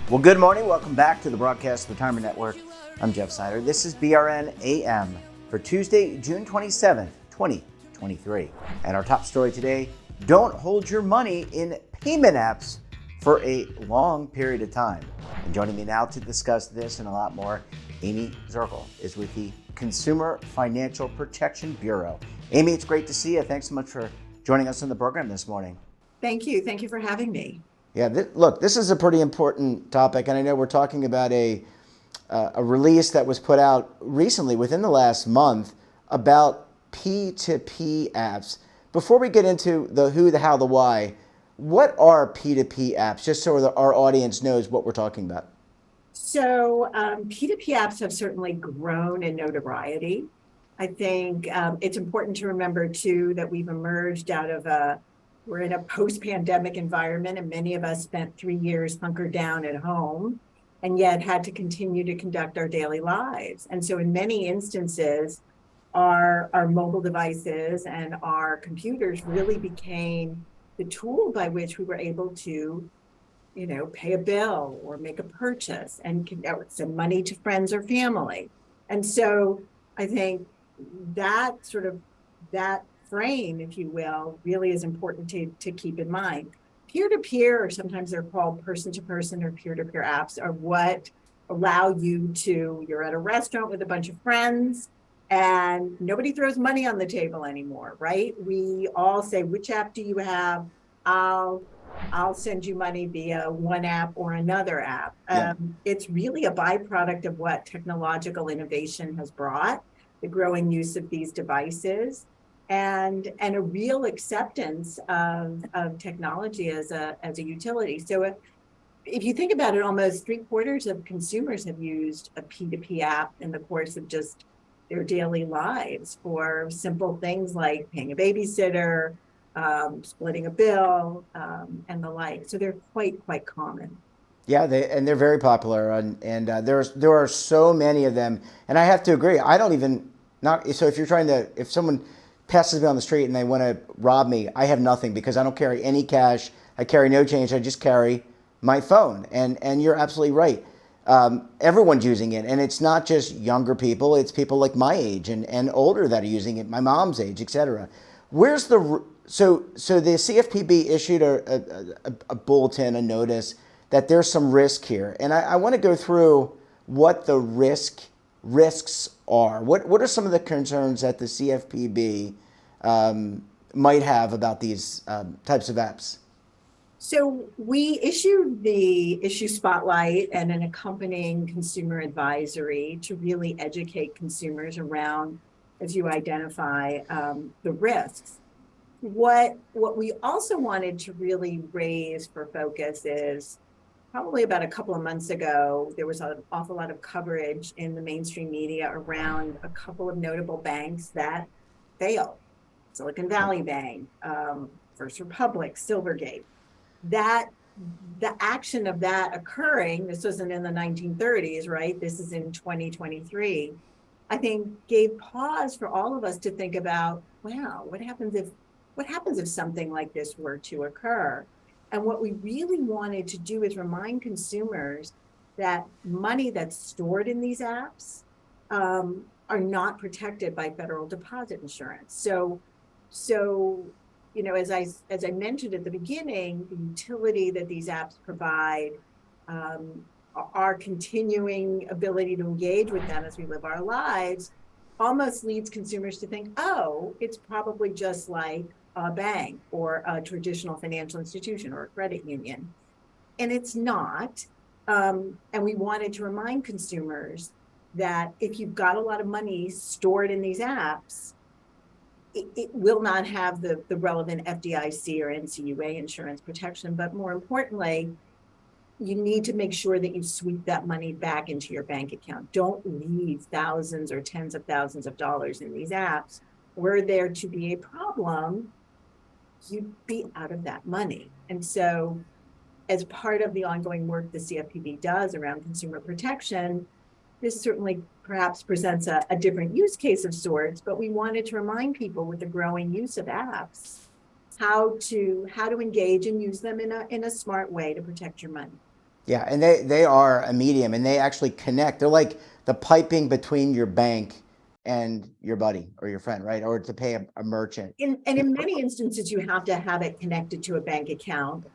Well, good morning. Welcome back to the Broadcast Retirement Network. I'm Jeff Snyder. This is BRN AM for Tuesday, June 27th, 2023. And our top story today, don't hold your money in payment apps for a long period of time. And joining me now to discuss this and a lot more, Amy Zirkle is with the Consumer Financial Protection Bureau. Amy, it's great to see you. Thanks so much for joining us on the program this morning. Thank you. Thank you for having me. Yeah, look, this is a pretty important topic, and I know we're talking about a release that was put out recently, within the last month, about P2P apps. Before we get into the who, the how, the why, what are P2P apps, just so our audience knows what we're talking about? So P2P apps have certainly grown in notoriety. I think it's important to remember, too, that we've emerged out of we're in a post-pandemic environment, and many of us spent 3 years hunkered down at home and yet had to continue to conduct our daily lives. And so in many instances, our mobile devices and our computers really became the tool by which we were able to, pay a bill or make a purchase and send money to friends or family. And so I think that frame, if you will, really is important to keep in mind. Peer-to-peer, or sometimes they're called person-to-person or peer-to-peer apps, are what allow you're at a restaurant with a bunch of friends and nobody throws money on the table anymore, right? We all say, which app do you have? I'll send you money via one app or another app. Yeah. It's really a byproduct of what technological innovation has brought, the growing use of these devices, and a real acceptance of technology as a utility. So if you think about it, almost 3/4 of consumers have used a P2P app in the course of just their daily lives for simple things like paying a babysitter, splitting a bill, and the like. So they're quite common. Yeah, they're very popular, and there are so many of them. And I have to agree. I don't even so if someone passes me on the street and they want to rob me, I have nothing because I don't carry any cash. I carry no change. I just carry my phone. And you're absolutely right. Everyone's using it, and it's not just younger people. It's people like my age and older that are using it, my mom's age, etc. Where's so the CFPB issued a bulletin, a notice that there's some risk here, and I want to go through what the risks are. What are some of the concerns that the CFPB might have about these types of apps? So we issued the issue spotlight and an accompanying consumer advisory to really educate consumers around, as you identify, the risks. What we also wanted to really raise for focus is, probably about a couple of months ago, there was an awful lot of coverage in the mainstream media around a couple of notable banks that failed. Silicon Valley Bank, First Republic, Silvergate. The action of that occurring, this wasn't in the 1930s, right? This is in 2023, I think gave pause for all of us to think about, wow, what happens if something like this were to occur? And what we really wanted to do is remind consumers that money that's stored in these apps are not protected by federal deposit insurance. So as I mentioned at the beginning, the utility that these apps provide, our continuing ability to engage with them as we live our lives, almost leads consumers to think, oh, it's probably just like a bank or a traditional financial institution or a credit union. And it's not. And we wanted to remind consumers that if you've got a lot of money stored in these apps, it will not have the relevant FDIC or NCUA insurance protection. But more importantly, you need to make sure that you sweep that money back into your bank account. Don't leave thousands or tens of thousands of dollars in these apps. Were there to be a problem, you'd be out of that money. And so as part of the ongoing work the CFPB does around consumer protection, this certainly perhaps presents a different use case of sorts, but we wanted to remind people with the growing use of apps how to engage and use them in a smart way to protect your money. Yeah, and they are a medium, and they actually connect. They're like the piping between your bank and your buddy or your friend, right? Or to pay a merchant. And in many instances, you have to have it connected to a bank account,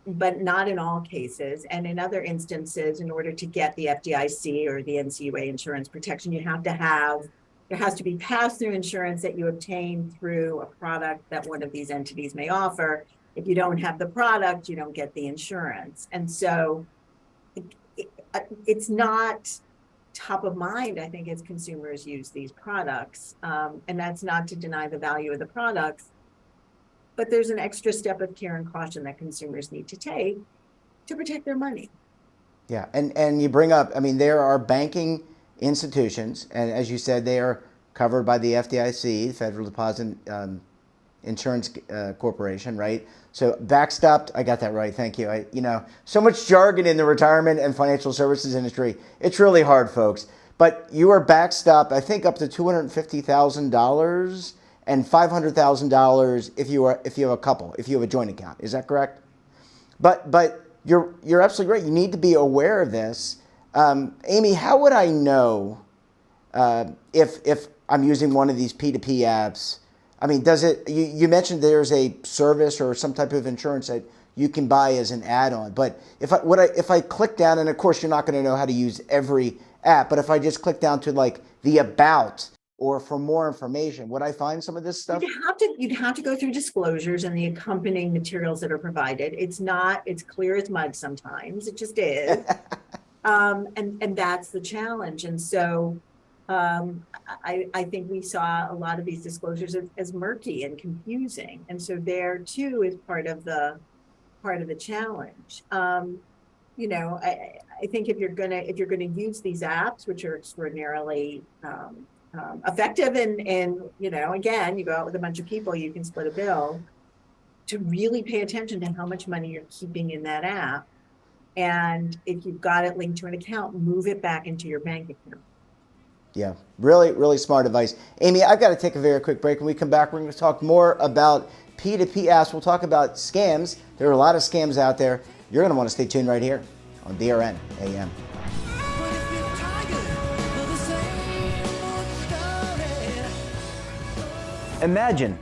but not in all cases. And in other instances, in order to get the FDIC or the NCUA insurance protection, there has to be pass-through insurance that you obtain through a product that one of these entities may offer. If you don't have the product, you don't get the insurance. And so it's not top of mind, I think, as consumers use these products. And that's not to deny the value of the products, but there's an extra step of care and caution that consumers need to take to protect their money. Yeah, and you bring up, I mean, there are banking institutions, and as you said, they are covered by the FDIC, Federal Deposit Insurance Corporation, right? So backstopped, I got that right, thank you. So much jargon in the retirement and financial services industry. It's really hard, folks. But you are backstopped, I think, up to $250,000 and $500,000 if you have a couple, if you have a joint account. Is that correct? But you're absolutely right. You need to be aware of this. Amy, how would I know if I'm using one of these P2P apps? I mean, does it? You mentioned there's a service or some type of insurance that you can buy as an add-on. But if I click down, and of course you're not going to know how to use every app, but if I just click down to like the about or for more information, would I find some of this stuff? You'd have to go through disclosures and the accompanying materials that are provided. It's clear as mud sometimes. It just is. And that's the challenge. And so I think we saw a lot of these disclosures as murky and confusing. And so there too is part of the challenge. I think if you're gonna use these apps, which are extraordinarily effective, and again, you go out with a bunch of people, you can split a bill, to really pay attention to how much money you're keeping in that app. And if you've got it linked to an account, move it back into your bank account. Yeah, really, really smart advice. Amy, I've got to take a very quick break. When we come back, we're going to talk more about P2P apps. We'll talk about scams. There are a lot of scams out there. You're going to want to stay tuned right here on BRN AM. Imagine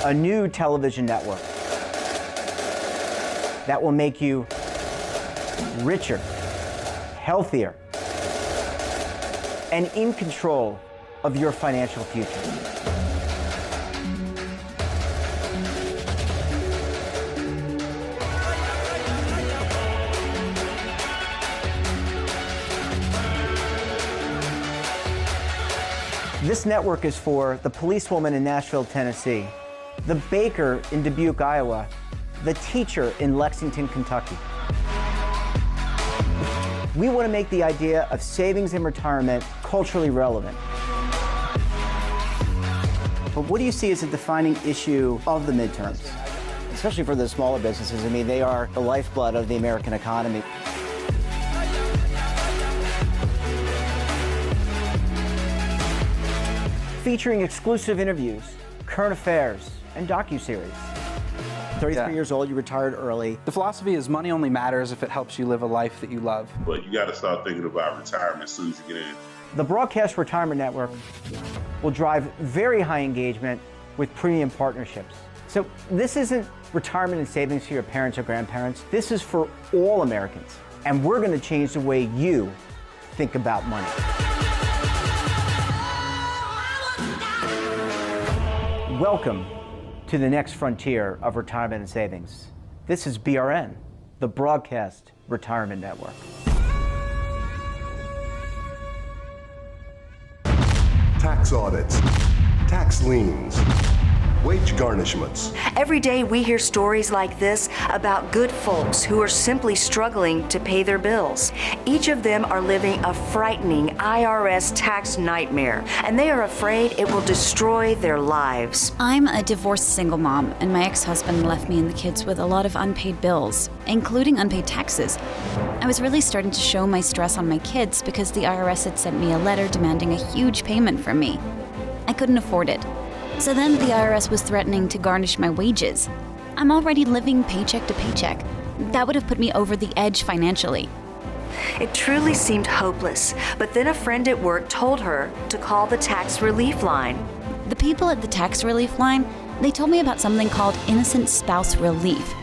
a new television network that will make you richer, healthier, and in control of your financial future. This network is for the policewoman in Nashville, Tennessee, the baker in Dubuque, Iowa, the teacher in Lexington, Kentucky. We want to make the idea of savings and retirement culturally relevant. But what do you see as a defining issue of the midterms? Especially for the smaller businesses. I mean, they are the lifeblood of the American economy. Featuring exclusive interviews, current affairs, and docuseries. 33 years old, you retired early. The philosophy is money only matters if it helps you live a life that you love. But you got to start thinking about retirement as soon as you get in. The Broadcast Retirement Network will drive very high engagement with premium partnerships. So this isn't retirement and savings for your parents or grandparents. This is for all Americans. And we're going to change the way you think about money. Welcome to the next frontier of retirement and savings. This is BRN, the Broadcast Retirement Network. Tax audits, tax liens, wage garnishments. Every day we hear stories like this about good folks who are simply struggling to pay their bills. Each of them are living a frightening IRS tax nightmare, and they are afraid it will destroy their lives. I'm a divorced single mom, and my ex-husband left me and the kids with a lot of unpaid bills, including unpaid taxes. I was really starting to show my stress on my kids because the IRS had sent me a letter demanding a huge payment from me. I couldn't afford it. So then the IRS was threatening to garnish my wages. I'm already living paycheck to paycheck. That would have put me over the edge financially. It truly seemed hopeless, but then a friend at work told her to call the tax relief line. The people at the tax relief line, they told me about something called innocent spouse relief.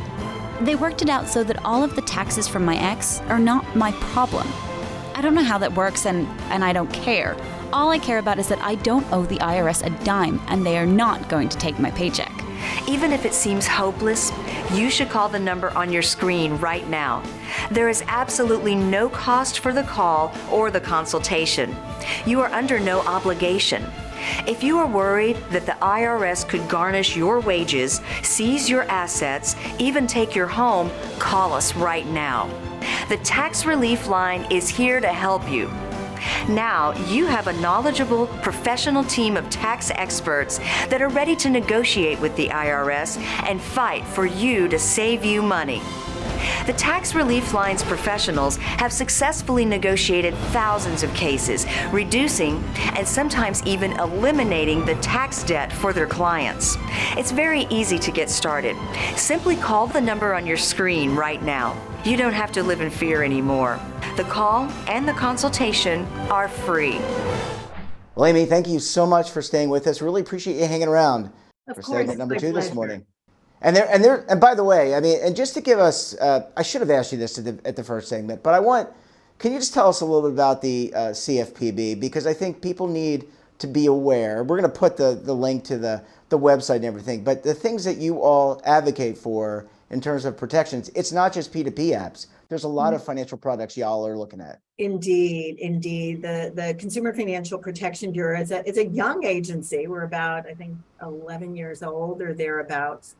They worked it out so that all of the taxes from my ex are not my problem. I don't know how that works, and I don't care. All I care about is that I don't owe the IRS a dime, and they are not going to take my paycheck. Even if it seems hopeless, you should call the number on your screen right now. There is absolutely no cost for the call or the consultation. You are under no obligation. If you are worried that the IRS could garnish your wages, seize your assets, even take your home, call us right now. The Tax Relief Line is here to help you. Now you have a knowledgeable, professional team of tax experts that are ready to negotiate with the IRS and fight for you to save you money. The Tax Relief Line's professionals have successfully negotiated thousands of cases, reducing and sometimes even eliminating the tax debt for their clients. It's very easy to get started. Simply call the number on your screen right now. You don't have to live in fear anymore. The call and the consultation are free. Well, Amy, thank you so much for staying with us. Really appreciate you hanging around Of for course, segment number my 2 this pleasure. morning. And by the way, I mean, and just to give us, I should have asked you this at the first segment, but can you just tell us a little bit about the CFPB? Because I think people need to be aware. We're going to put the link to the website and everything, but the things that you all advocate for in terms of protections, it's not just P2P apps. There's a lot of financial products y'all are looking at. Indeed, indeed. The Consumer Financial Protection Bureau is a young agency. We're about, I think, 11 years old or thereabouts.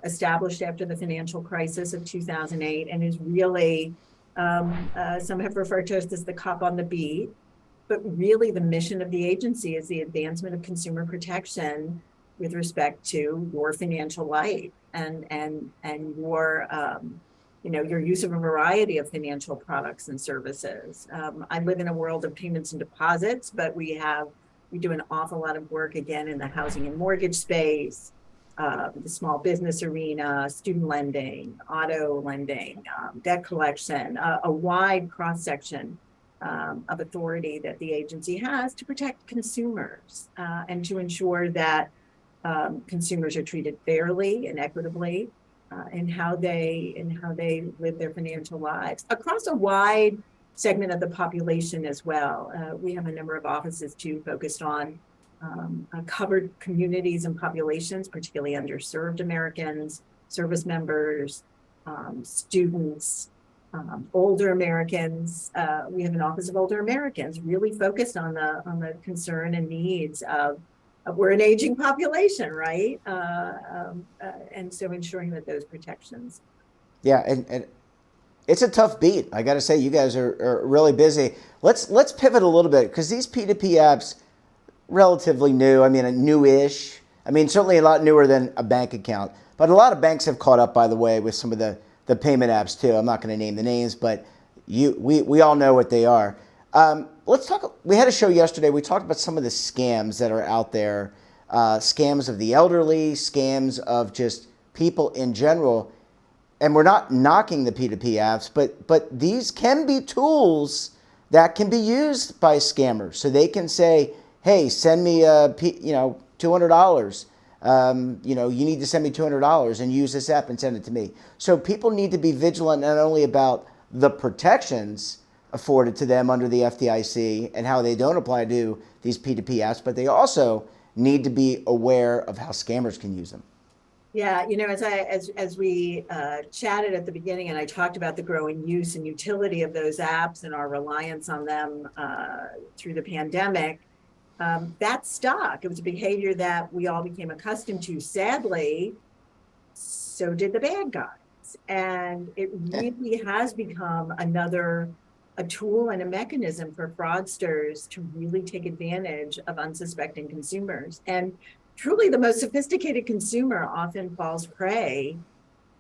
Established after the financial crisis of 2008, and is really, some have referred to us as the cop on the beat, but really the mission of the agency is the advancement of consumer protection with respect to your financial life and your your use of a variety of financial products and services. I live in a world of payments and deposits, but we do an awful lot of work again in the housing and mortgage space, the small business arena, student lending, auto lending, debt collection, a wide cross-section of authority that the agency has to protect consumers and to ensure that consumers are treated fairly and equitably in how they live their financial lives across a wide segment of the population as well. We have a number of offices too focused on covered communities and populations, particularly underserved Americans, service members, students, older Americans. We have an Office of Older Americans really focused on the concern and needs of we're an aging population, right? And so ensuring that those protections. Yeah, and it's a tough beat. I got to say, you guys are really busy. Let's pivot a little bit because these P2P apps, relatively new. I mean, newish. I mean, certainly a lot newer than a bank account. But a lot of banks have caught up, by the way, with some of the payment apps too. I'm not going to name the names, but we all know what they are. Let's talk. We had a show yesterday. We talked about some of the scams that are out there, scams of the elderly, scams of just people in general. And we're not knocking the P2P apps, but these can be tools that can be used by scammers. So they can say, hey, send me $200. You need to send me $200 and use this app and send it to me. So people need to be vigilant not only about the protections afforded to them under the FDIC and how they don't apply to these P2P apps, but they also need to be aware of how scammers can use them. Yeah, as we chatted at the beginning, and I talked about the growing use and utility of those apps and our reliance on them through the pandemic. that stuck. It was a behavior that we all became accustomed to. Sadly, so did the bad guys. And it really has become a tool and a mechanism for fraudsters to really take advantage of unsuspecting consumers. And truly, the most sophisticated consumer often falls prey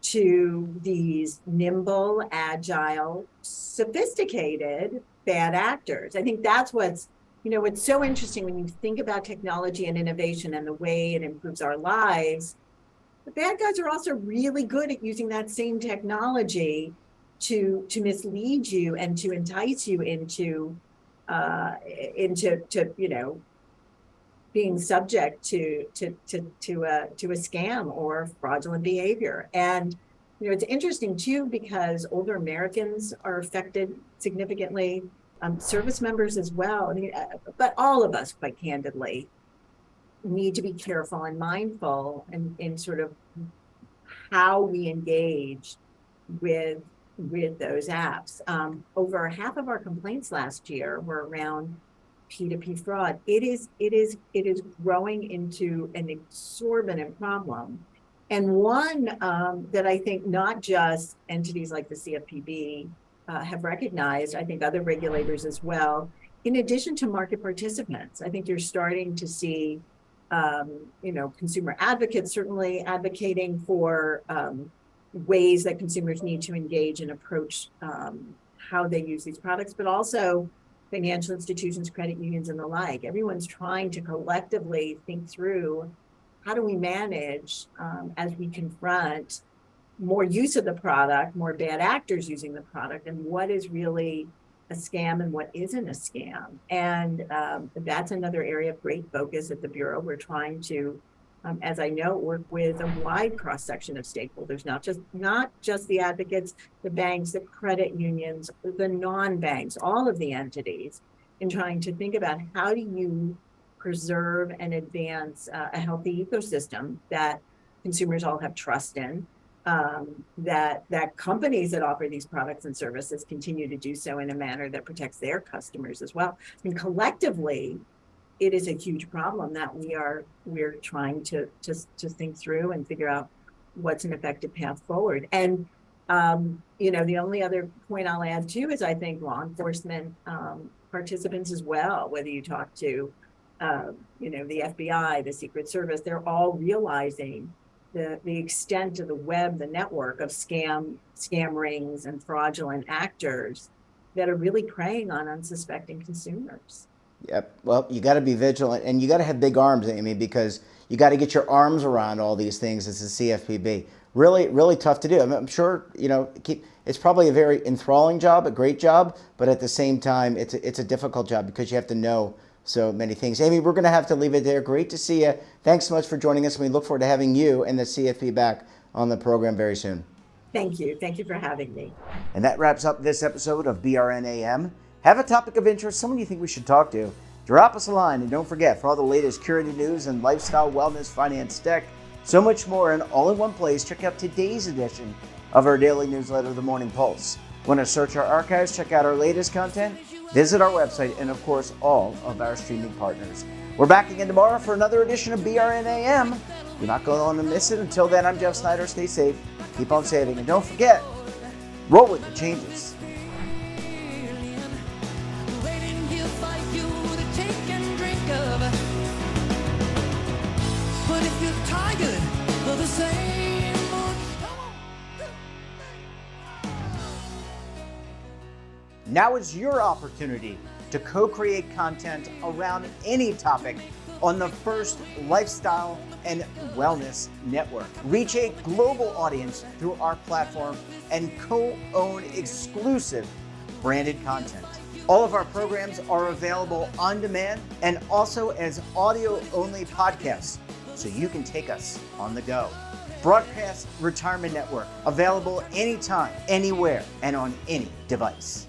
to these nimble, agile, sophisticated bad actors. I think that's what's so interesting when you think about technology and innovation and the way it improves our lives. The bad guys are also really good at using that same technology to mislead you and to entice you into being subject to a scam or fraudulent behavior. And it's interesting too, because older Americans are affected significantly, service members as well. I mean, but all of us, quite candidly, need to be careful and mindful in sort of how we engage with those apps. Over half of our complaints last year were around P2P fraud. It is growing into an exorbitant problem, and one that I think not just entities like the CFPB have recognized. I think other regulators as well. In addition to market participants, I think you're starting to see, consumer advocates certainly advocating for ways that consumers need to engage and approach how they use these products, but also financial institutions, credit unions, and the like. Everyone's trying to collectively think through, how do we manage as we confront more use of the product, more bad actors using the product, and what is really a scam and what isn't a scam. And that's another area of great focus at the Bureau. We're trying to, as I know, work with a wide cross-section of stakeholders, not just the advocates, the banks, the credit unions, the non-banks, all of the entities, in trying to think about how do you preserve and advance a healthy ecosystem that consumers all have trust in, that companies that offer these products and services continue to do so in a manner that protects their customers as well. I mean, collectively, it is a huge problem that we're trying to think through and figure out what's an effective path forward. And the only other point I'll add too is I think law enforcement participants as well, whether you talk to the FBI, the Secret Service, they're all realizing the extent of the web, the network of scam rings and fraudulent actors that are really preying on unsuspecting consumers. Yep. Well, you got to be vigilant, and you got to have big arms, Amy, because you got to get your arms around all these things as a CFPB. Really, really tough to do. I'm sure, it's probably a very enthralling job, a great job, but at the same time, it's a difficult job because you have to know so many things. Amy, we're going to have to leave it there. Great to see you. Thanks so much for joining us. We look forward to having you and the CFP back on the program very soon. Thank you. Thank you for having me. And that wraps up this episode of BRNAM. Have a topic of interest, someone you think we should talk to, drop us a line. And don't forget, for all the latest curated news and lifestyle, wellness, finance, tech, so much more, and all in one place, check out today's edition of our daily newsletter, The Morning Pulse. Want to search our archives, check out our latest content, visit our website, and of course, all of our streaming partners. We're back again tomorrow for another edition of BRNAM. You're not going to miss it. Until then, I'm Jeff Snyder. Stay safe, keep on saving, and don't forget, roll with the changes. Now is your opportunity to co-create content around any topic on the First Lifestyle and Wellness Network. Reach a global audience through our platform and co-own exclusive branded content. All of our programs are available on demand and also as audio-only podcasts, so you can take us on the go. Broadcast Retirement Network, available anytime, anywhere, and on any device.